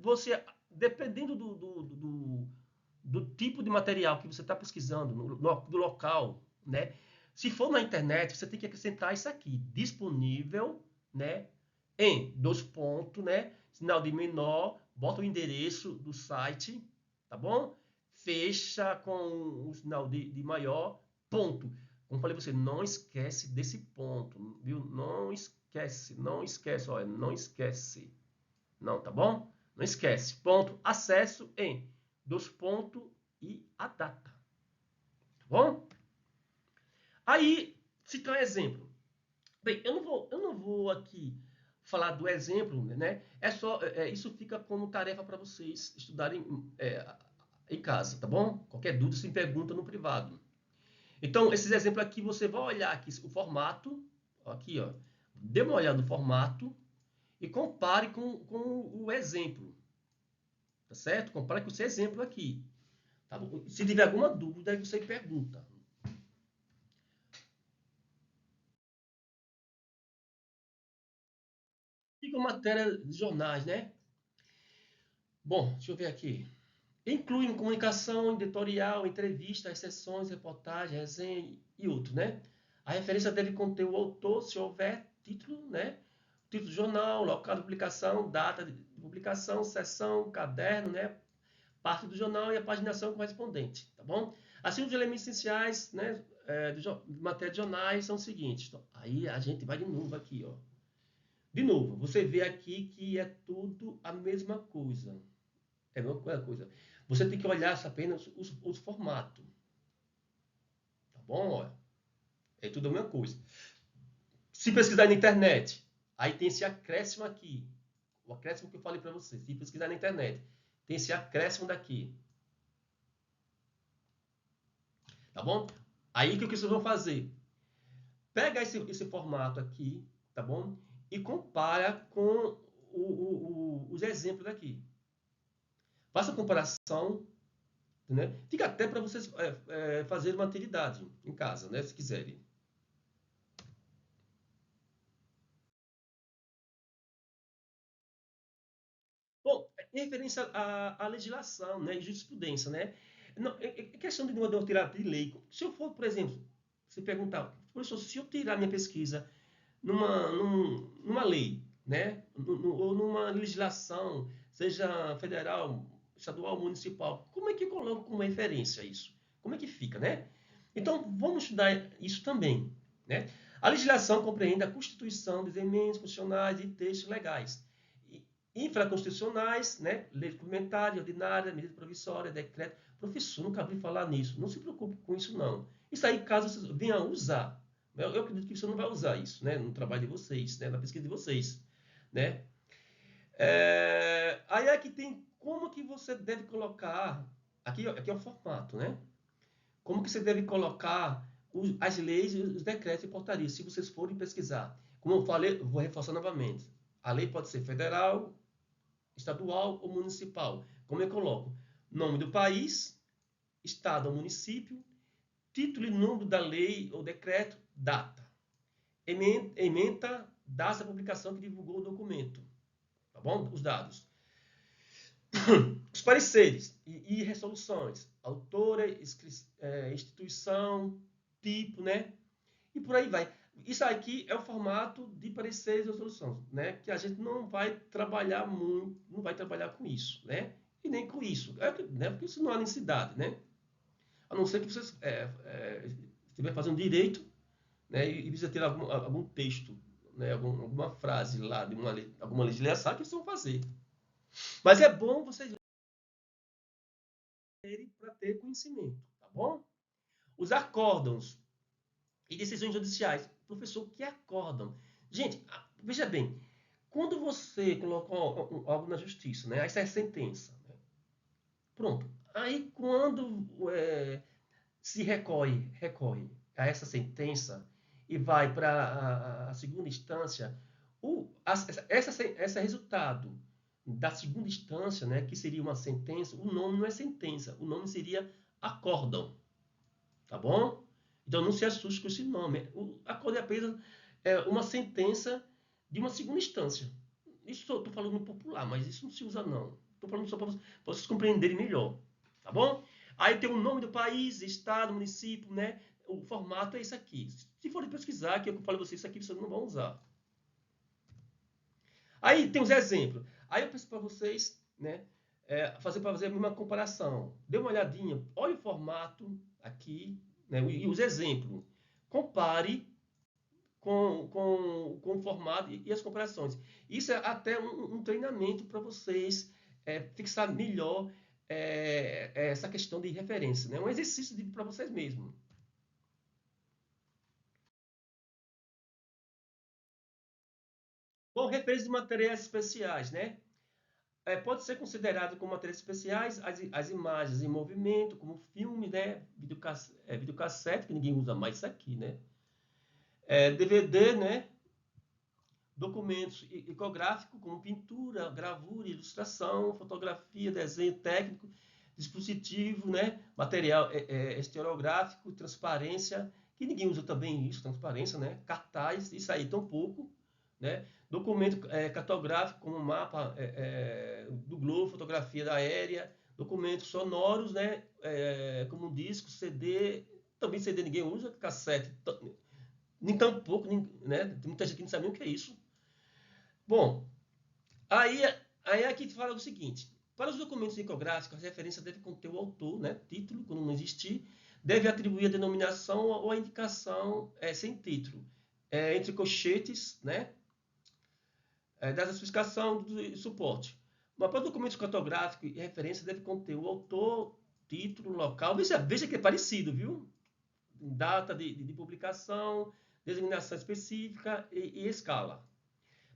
dependendo do tipo de material que você está pesquisando, do local, né? Se for na internet, você tem que acrescentar isso aqui, disponível, né? Em dois pontos, né? Sinal de menor, bota o endereço do site, tá bom? Fecha com o sinal de maior, ponto. Como falei você, não esquece desse ponto, viu? Não esquece, olha, não esquece. Não, tá bom? Não esquece. Ponto, acesso em dois pontos e a data. Tá bom? Aí, citar um exemplo. Bem, eu não vou aqui falar do exemplo, né? Isso fica como tarefa para vocês estudarem em casa, tá bom? Qualquer dúvida, se pergunta no privado. Então, esses exemplos aqui, você vai olhar aqui o formato, aqui, ó. Dê uma olhada no formato e compare com o exemplo, tá certo? Compare com esse exemplo aqui. Tá bom? Se tiver alguma dúvida, aí você pergunta. E com matéria de jornais, né? Bom, deixa eu ver aqui. Incluem comunicação, editorial, entrevista, sessões, reportagem, resenha e outros, né? A referência deve conter o autor, se houver título, né? Título do jornal, local de publicação, data de publicação, sessão, caderno, né? Parte do jornal e a paginação correspondente, tá bom? Assim, os elementos essenciais, né, de matéria de jornais são os seguintes. Então, aí a gente vai de novo aqui, ó. De novo, você vê aqui que é tudo a mesma coisa. É a mesma coisa. Você tem que olhar apenas os formatos. Tá bom? Olha, é tudo a mesma coisa. Se pesquisar na internet, aí tem esse acréscimo aqui. O acréscimo que eu falei para você. Se pesquisar na internet, tem esse acréscimo daqui. Tá bom? Aí o que vocês vão fazer? Pega esse formato aqui, tá bom? E compara com os exemplos daqui. Faça a comparação, né? Fica até para vocês fazerem uma atividade em casa, né? Se quiserem. Bom, em referência à legislação, né, e jurisprudência, né? Não, é questão de uma doutrina de lei. Se eu for, por exemplo, você perguntar, professor, se eu tirar minha pesquisa numa lei, né? Ou numa legislação, seja federal, estadual, municipal, como é que eu coloco como referência isso? Como é que fica, né? Então, vamos estudar isso também, né? A legislação compreende a constituição dos emendas constitucionais e textos legais, infraconstitucionais, né? Lei complementar, ordinária, medida provisória, decreto. Professor, nunca ouvi falar nisso. Não se preocupe com isso, não. Isso aí, caso vocês venham a usar, eu acredito que você não vai usar isso, né, no trabalho de vocês, né, na pesquisa de vocês, né? Aí aqui tem como que você deve colocar, aqui é o formato, né? Como que você deve colocar as leis e os decretos e portarias, se vocês forem pesquisar. Como eu falei, vou reforçar novamente. A lei pode ser federal, estadual ou municipal. Como eu coloco? Nome do país, estado ou município, título e número da lei ou decreto, data. Ementa data da publicação que divulgou o documento. Tá bom? Os dados. Os pareceres e resoluções. Autora, instituição, tipo, né? E por aí vai. Isso aqui é o formato de pareceres e resoluções, né? Que a gente não vai trabalhar muito, não vai trabalhar com isso, né? E nem com isso, né? Porque isso não há necessidade, né? A não ser que vocês estiver fazendo direito, né? E precisa ter algum texto, né? Alguma frase lá de alguma legislação que vocês vão fazer. Mas é bom vocês lerem para ter conhecimento, tá bom? Os acórdãos e decisões judiciais. Professor, o que é acórdão? Gente, veja bem, quando você coloca algo na justiça, né? Essa é a sentença. Né? Pronto. Aí quando se recorre a essa sentença e vai para a segunda instância, esse resultado da segunda instância, né, que seria uma sentença, o nome não é sentença, o nome seria acórdão, tá bom? Então não se assuste com esse nome. O acórdão é apenas uma sentença de uma segunda instância. Isso eu estou falando no popular, mas isso não se usa não. Estou falando só para vocês compreenderem melhor, tá bom? Aí tem o nome do país, estado, município, né? O formato é esse aqui. Se forem pesquisar, que eu falo a vocês, isso aqui vocês não vão usar. Aí tem os exemplos. Aí eu peço para vocês, né, fazer a mesma comparação. Dê uma olhadinha, olha o formato aqui, né, e os exemplos. Compare com o formato e as comparações. Isso é até um treinamento para vocês fixar melhor essa questão de referência. Né? Um exercício para vocês mesmos. Bom, referência de materiais especiais, né? Pode ser considerado como materiais especiais as imagens em movimento, como filme, né? Videocassete, que ninguém usa mais isso aqui, né? DVD, né? Documentos icográficos, como pintura, gravura, ilustração, fotografia, desenho técnico, dispositivo, né? Material estereográfico, transparência, que ninguém usa também isso, transparência, né? Cartaz, isso aí tão pouco, né? Documento cartográfico, como mapa do globo, fotografia da aérea, documentos sonoros, né? Como disco, CD, também CD ninguém usa, cassete, nem tão pouco, né? Tem muita gente que não sabe nem o que é isso. Bom, aí aqui fala o seguinte: para os documentos icográficos, a referência deve conter o autor, né? Título, quando não existir, deve atribuir a denominação ou a indicação sem título, entre colchetes, né? Dessa especificação do suporte. Mas para documentos cartográficos e referência deve conter o autor, título, local. Veja que é parecido, viu? Data de publicação, designação específica e escala.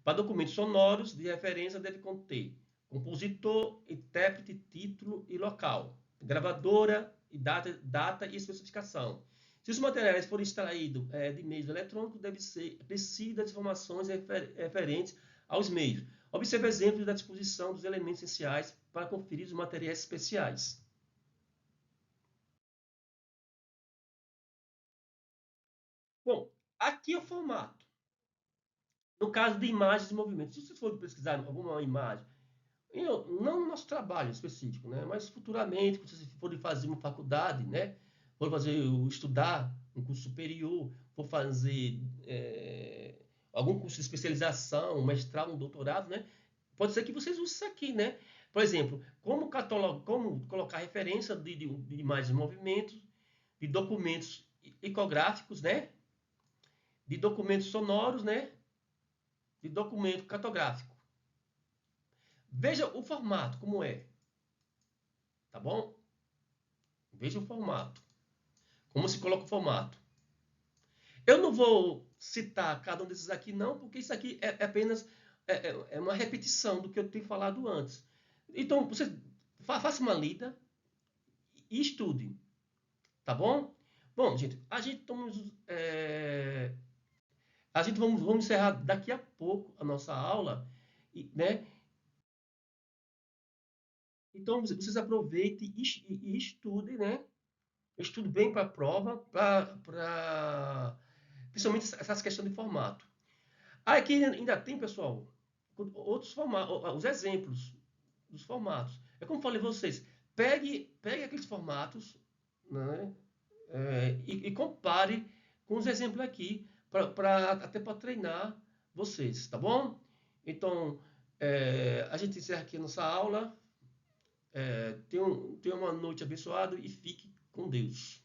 Para documentos sonoros, de referência deve conter compositor, intérprete, título e local, gravadora, e data e especificação. Se os materiais forem extraídos de meios eletrônicos, precisa das informações referentes aos meios. Observe exemplos da disposição dos elementos essenciais para conferir os materiais especiais. Bom, aqui é o formato. No caso de imagens e movimentos, se vocês forem pesquisar alguma imagem, não no nosso trabalho específico, né? Mas futuramente, quando vocês forem fazer uma faculdade, né? Forem estudar um curso superior, for fazer algum curso de especialização, um mestrado, um doutorado, né? Pode ser que vocês usem isso aqui, né? Por exemplo, como colocar referência de imagens de movimentos, de documentos icográficos, né? De documentos sonoros, né? De documento cartográfico. Veja o formato, como é. Tá bom? Veja o formato. Como se coloca o formato. Eu não vou citar cada um desses aqui, não, porque isso aqui é apenas uma repetição do que eu tenho falado antes. Então, você faça uma lida e estude. Tá bom? Bom, gente, vamos encerrar daqui a pouco a nossa aula, né? Então, vocês aproveitem e estudem, né? Estude bem para a prova, principalmente essas questões de formato. Aqui ainda tem, pessoal, outros formatos, os exemplos dos formatos. É como eu falei a vocês, pegue aqueles formatos, né? E compare com os exemplos aqui, até para treinar vocês, tá bom? Então, a gente encerra aqui a nossa aula. Tenha uma noite abençoada e fique com Deus.